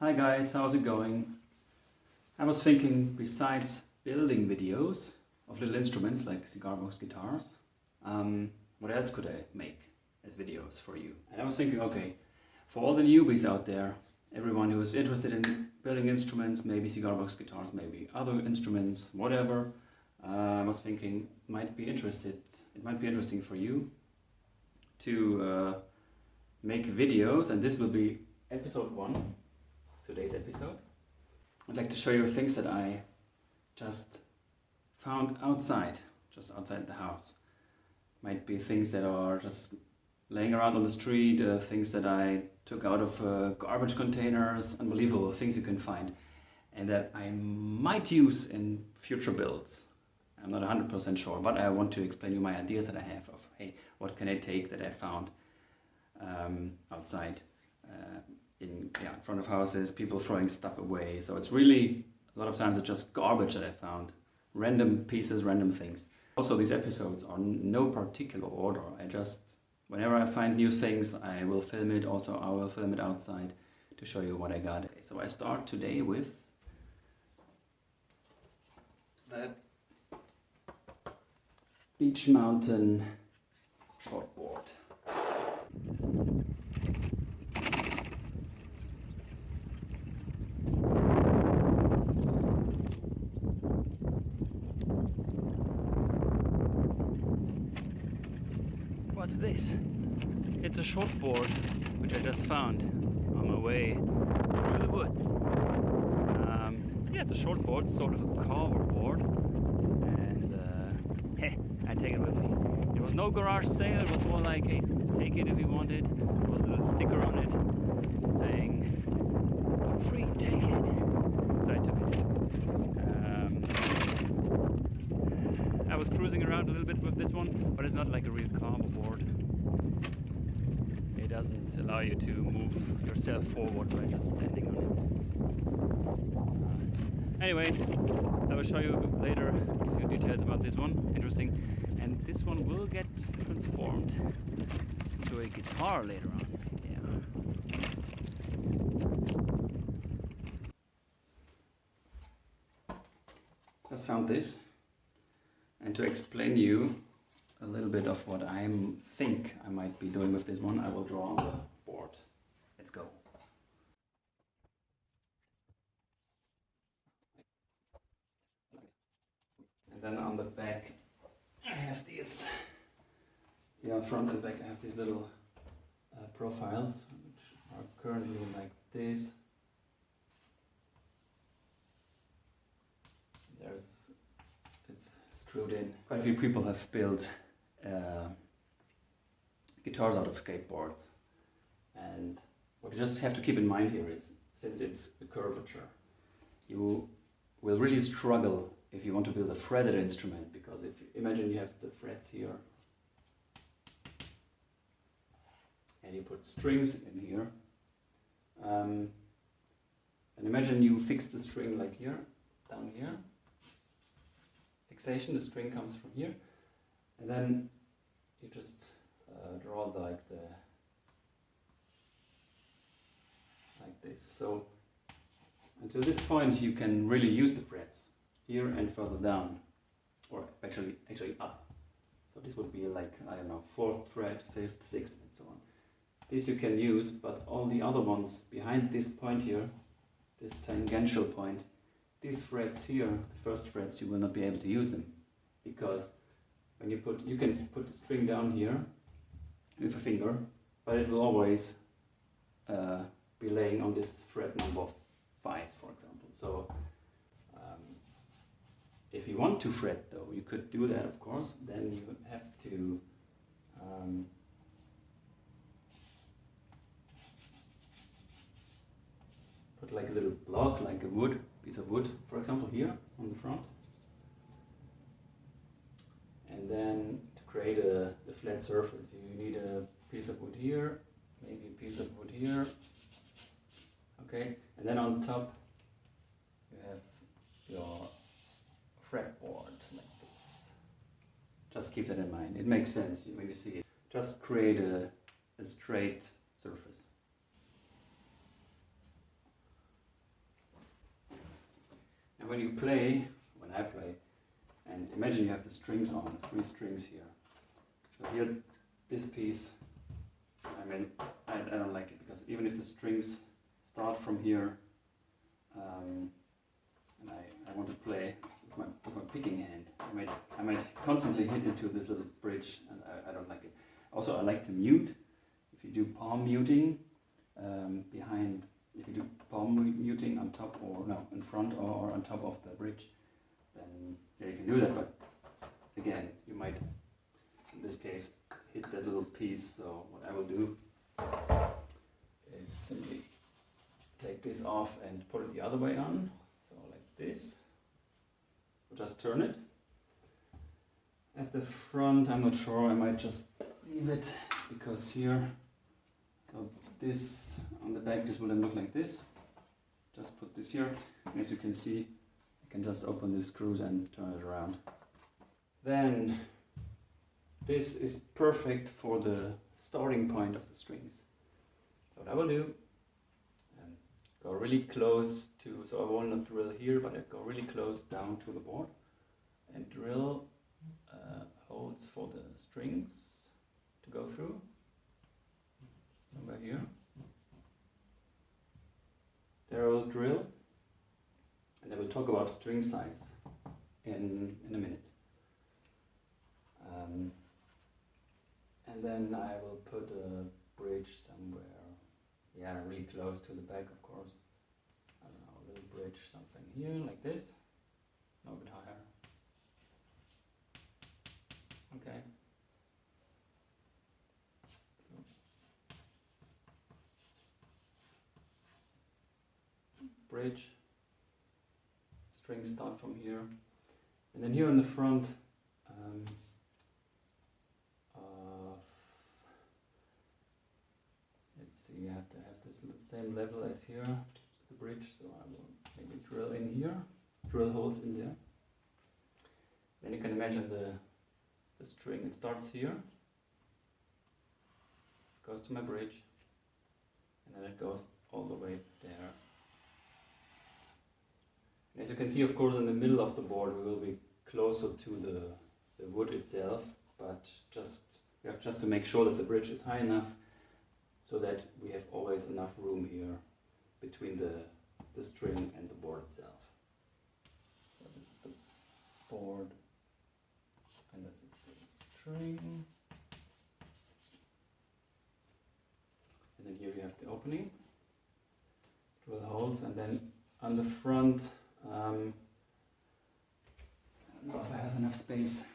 Hi guys, how's it going? I was thinking, besides building videos of little instruments like cigar box guitars, what else could I make as videos for you? And I was thinking, okay, for all the newbies out there, everyone who is interested in building instruments, maybe cigar box guitars, maybe other instruments, whatever, I was thinking it might be interesting for you to make videos, and this will be episode 1, today's episode. I'd like to show you things that I just found outside the house. Might be things that are just laying around on the street, things that I took out of garbage containers, unbelievable things you can find, and that I might use in future builds. I'm not 100% sure, but I want to explain you my ideas that I have of, hey, what can I take that I found outside in front of houses, people throwing stuff away. So it's really, a lot of times it's just garbage that I found, random pieces, random things. Also, these episodes are no particular order. Whenever I find new things, I will film it. Also, I will film it outside to show you what I got. Okay, so I start today with the Beach Mountain shortboard. What's this? It's a shortboard which I just found on my way through the woods. It's a shortboard, sort of a carver board, and I take it with me. It was no garage sale, it was more like, hey, take it if you want it. There was a little sticker on it saying, for free, take it. So I took it. I was cruising around a little bit with this one, but it's not like a real carver board. It doesn't allow you to move yourself forward by just standing on it. Anyways, I will show you later a few details about this one. Interesting. And this one will get transformed into a guitar later on. Just found this. And to explain you a little bit of what I think I might be doing with this one, I will draw on the board. Let's go. And then on the back I have these, front and back I have these little profiles, which are currently like this. It's screwed in. Quite a few people have built guitars out of skateboards, and what you just have to keep in mind here is, since it's a curvature, you will really struggle if you want to build a fretted instrument, because if you imagine you have the frets here and you put strings in here, and imagine you fix the string like here, down here, fixation, the string comes from here, and then you just draw like this. So until this point you can really use the frets here and further down, or actually up. So this would be like, I don't know, 4th fret, 5th, 6th, and so on. This you can use, but all the other ones behind this point here, this tangential point, these frets here, the first frets, you will not be able to use them, because when you can put the string down here with a finger, but it will always be laying on this fret number 5, for example. So if you want to fret, though, you could do that, of course. Then you have to put like a little block, like a piece of wood, for example, here on the front. And then to create the flat surface, you need a piece of wood here, maybe a piece of wood here. Okay, and then on top you have your fretboard like this. Just keep that in mind. It makes sense when you see it. Just create a straight surface. when you play, when I play, and imagine you have the strings on, 3 strings here. So here, this piece, I mean, I don't like it because even if the strings start from here, and I want to play with my picking hand, I might constantly hit into this little bridge, and I don't like it. Also, I like to mute. If you do palm muting, if you do palm muting on top or no, in front or on top of the bridge, then yeah, you can do that. But again, you might, in this case, hit that little piece. So what I will do is simply take this off and put it the other way on. So like this. Just turn it. At the front, I'm not sure. I might just leave it because here. So this on the back, this will then look like this. Just put this here. And as you can see, you can just open the screws and turn it around. Then this is perfect for the starting point of the strings. So what I will do, go really close to, so I will not drill here, but I go really close down to the board and drill holes for the strings to go through. Somewhere here. There I will drill, and I will talk about string size in a minute. And then I will put a bridge somewhere, yeah, really close to the back, of course. I don't know, a little bridge, something here, like this. No, a bit higher. Okay. Bridge, strings start from here, and then here in the front, let's see, you have to have this same level as here, the bridge, so I will maybe drill in here, drill holes in there. Then you can imagine the string, it starts here, goes to my bridge, and then it goes all the way there. As you can see, of course, in the middle of the board we will be closer to the wood itself, but we have just to make sure that the bridge is high enough so that we have always enough room here between the string and the board itself. So this is the board and this is the string. And then here you have the opening, drill holes, and then on the front, I don't know if I have enough space.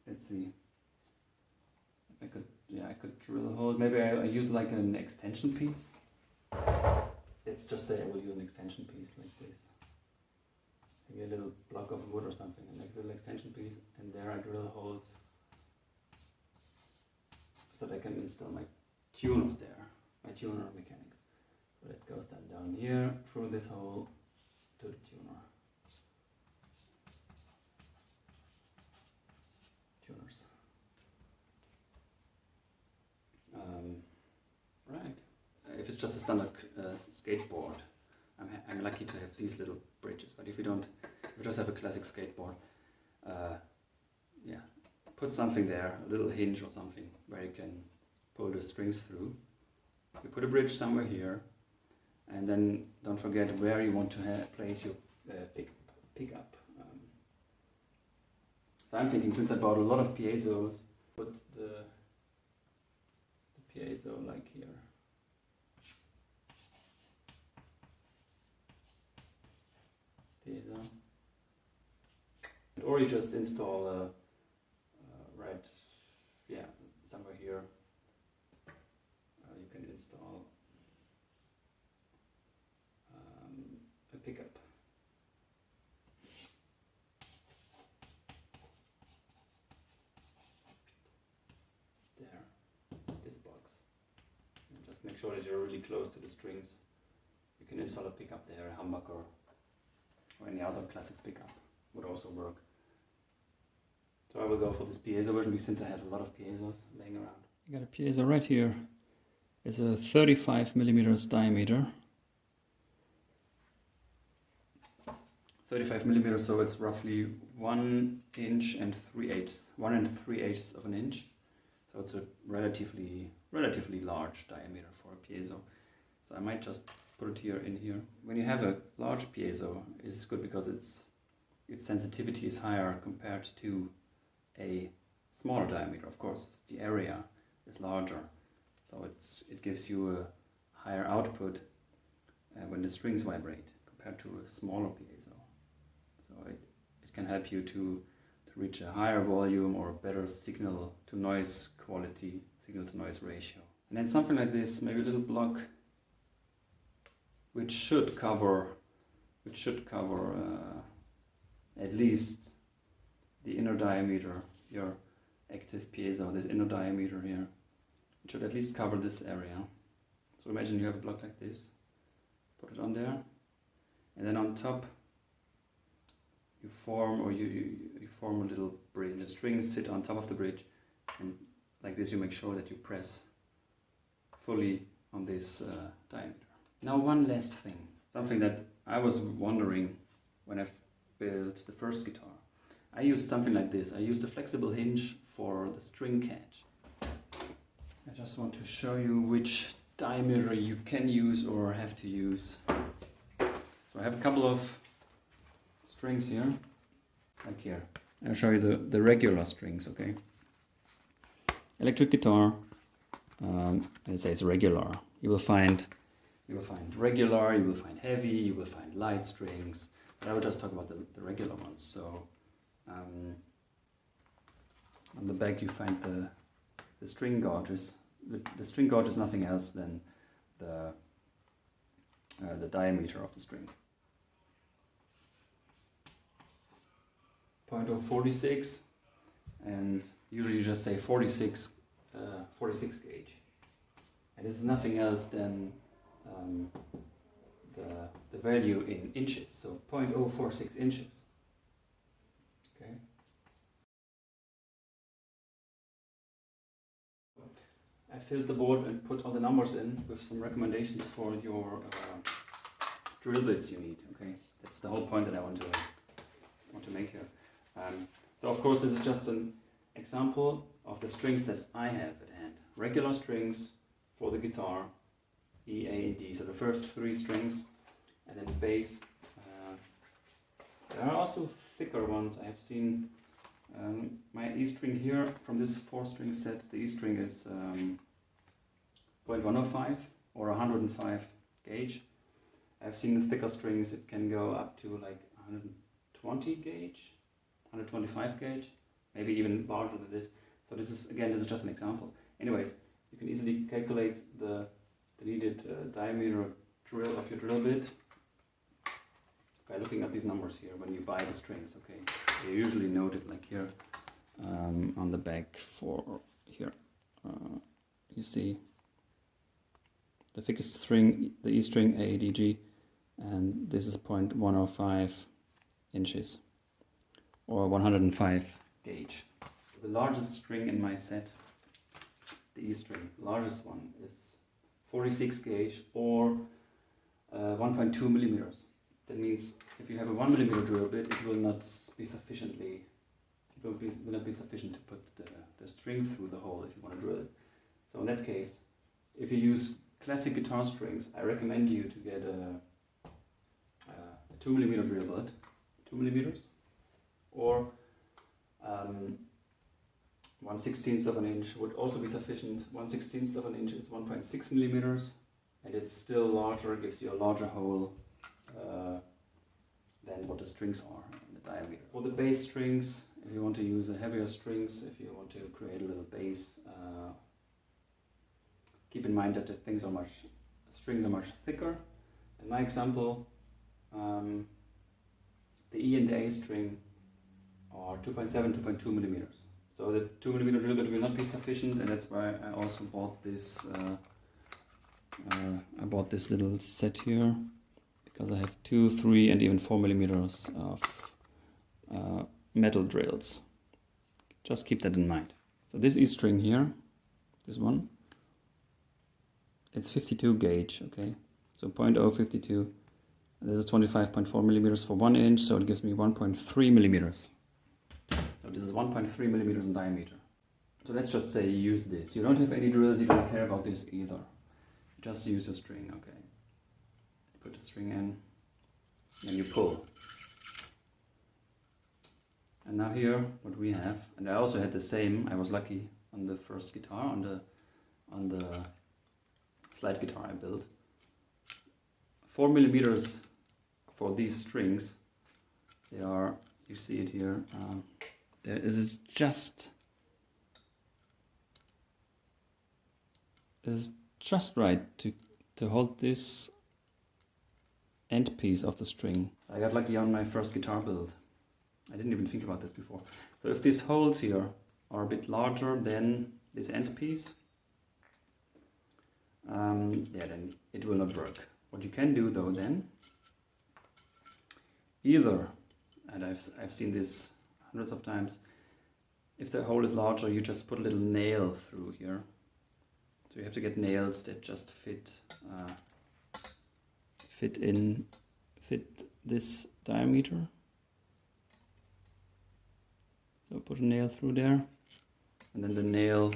Let's see. I could drill a hole. Maybe I use like an extension piece. Let's just say I will use an extension piece like this. Maybe a little block of wood or something, and make a little extension piece, and there I drill holes so that I can install my tuners there, my tuner mechanics. So that goes down here through this hole to the tuner. Tuners. Right. If it's just a standard skateboard, I'm lucky to have these little bridges. But if you just have a classic skateboard, yeah, put something there, a little hinge or something where you can pull the strings through. You put a bridge somewhere here, and then don't forget where you want to place your pickup. So I'm thinking, since I bought a lot of piezos, put the piezo like here. Piezo. Or you just install somewhere here. You can install a pickup. There, this box. And just make sure that you're really close to the strings. You can install a pickup there, a humbucker, or any other classic pickup would also work. So I will go for this piezo version since I have a lot of piezos laying around. I got a piezo right here. It's a 35 millimeters diameter. 35 millimeters, so it's roughly 1 inch and 3/8, 1 3/8 of an inch. So it's a relatively large diameter for a piezo. So I might just put it here in here. When you have a large piezo, it's good because its sensitivity is higher compared to a smaller diameter. Of course, the area is larger, so it gives you a higher output when the strings vibrate compared to a smaller piezo. So it can help you to reach a higher volume or a better signal to noise quality, signal to noise ratio. And then something like this, maybe a little block which should cover at least the inner diameter, your active piezo, this inner diameter here. It should at least cover this area. So imagine you have a block like this, put it on there, and then on top you form a little bridge. The strings sit on top of the bridge, and like this you make sure that you press fully on this diameter. Now one last thing, something that I was wondering when I built the first guitar. I used something like this. I used a flexible hinge for the string catch. I just want to show you which diameter you can use or have to use. So I have a couple of strings here, like here. I'll show you the regular strings, okay? Electric guitar, let's say it's regular. You will find regular, you will find heavy, you will find light strings. But I will just talk about the regular ones. So on the back you find the string gauges. The string gauge is nothing else than the diameter of the string. 0.046, and usually you just say 46 gauge. And this is nothing else than the value in inches, so 0.046 inches. Okay. I filled the board and put all the numbers in with some recommendations for your drill bits you need. Okay, that's the whole point that I want to make here. So of course this is just an example of the strings that I have at hand. Regular strings for the guitar, E, A, and D. So the first 3 strings, and then the bass. There are also thicker ones. I have seen my E string here from this 4-string set. The E string is 0.105 or 105 gauge. I've seen the thicker strings. It can go up to like 120 gauge, 125 gauge, maybe even larger than this. So this is just an example. Anyways, you can easily calculate the needed diameter of your drill bit by looking at these numbers here when you buy the strings. Okay, they usually noted like here on the back for here. You see the thickest string, the E string, A, D, G, and this is 0.105 inches or 105 gauge. The largest string in my set, the E string, the largest one is 46 gauge or 1.2 millimeters. That means if you have a 1 millimeter drill bit, it will not be sufficient to put the string through the hole if you want to drill it. So in that case, if you use classic guitar strings, I recommend you to get a 2 millimeter drill bit, 2 millimeters, or 1/16 of an inch would also be sufficient. 1/16 of an inch is 1.6 millimeters, and it's still larger, gives you a larger hole than what the strings are in the diameter. For the bass strings, if you want to use a heavier strings, if you want to create a little bass, keep in mind that the strings are much thicker. In my example, the E and the A string are 2.7, 2.2 millimeters. So the 2 millimeter drill bit will not be sufficient, and that's why I also bought this. I bought this little set here because I have 2, 3, and even 4 millimeters of metal drills. Just keep that in mind. So this E string here, this one, it's 52 gauge. Okay, so 0.052 This is 25.4 millimeters for 1 inch, so it gives me 1.3 millimeters. So this is 1.3 millimeters in diameter. So let's just say you use this. You don't have any drills, you don't care about this either. Just use a string, okay. Put the string in, and you pull. And now here, what we have, and I also had the same, I was lucky on the first guitar, on the slide guitar I built. 4 millimeters for these strings. They are, you see it here, there is just right to hold this end piece of the string. I got lucky on my first guitar build. I didn't even think about this before. So if these holes here are a bit larger than this end piece, yeah, then it will not work. What you can do though then, either, and I've seen this hundreds of times, if the hole is larger, you just put a little nail through here. So you have to get nails that just fit this diameter. So put a nail through there, and then the nail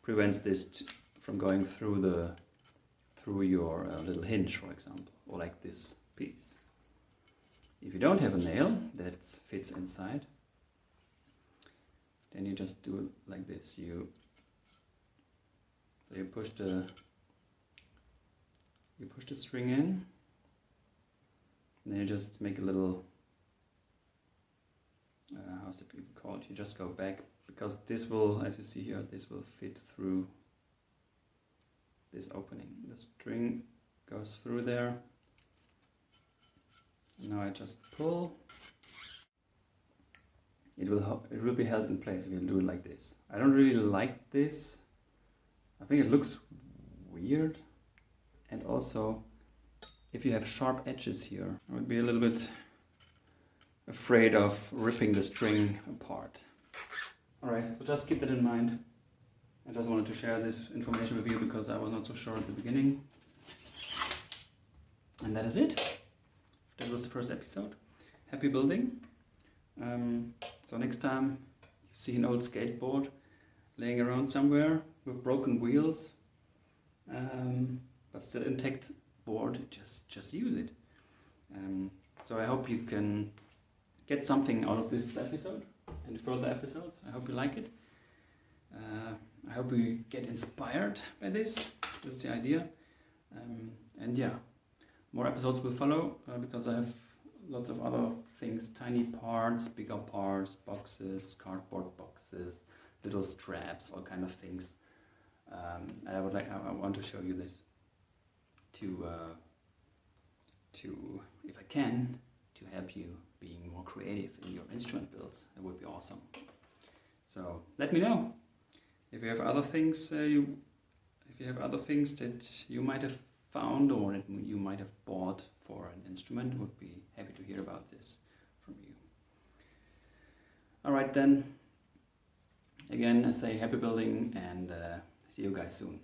prevents this from going through your little hinge, for example, or like this piece. If you don't have a nail that fits inside, then you just do it like this. You push the string in, and then you just make a little, how's it called? You just go back, because this will, as you see here, this will fit through this opening. The string goes through there. Now I just pull. It will be held in place if you do it like this. I don't really like this. I think it looks weird. And also, if you have sharp edges here, I would be a little bit afraid of ripping the string apart. Alright, so just keep that in mind. I just wanted to share this information with you because I was not so sure at the beginning. And that is it. That was the first episode. Happy building. So next time you see an old skateboard laying around somewhere with broken wheels, but still intact board, just use it. So I hope you can get something out of this episode and further episodes. I hope you like it. I hope you get inspired by this. This is the idea. And yeah, more episodes will follow because I have lots of other things, tiny parts, bigger parts, boxes, cardboard boxes, little straps, all kind of things. I want to show you this to if I can, to help you being more creative in your instrument builds. That would be awesome. So let me know if you have other things. If you have other things that you might have found or that you might have bought for an instrument, would be happy to hear about this from you. All right then. Again, I say happy building and see you guys soon.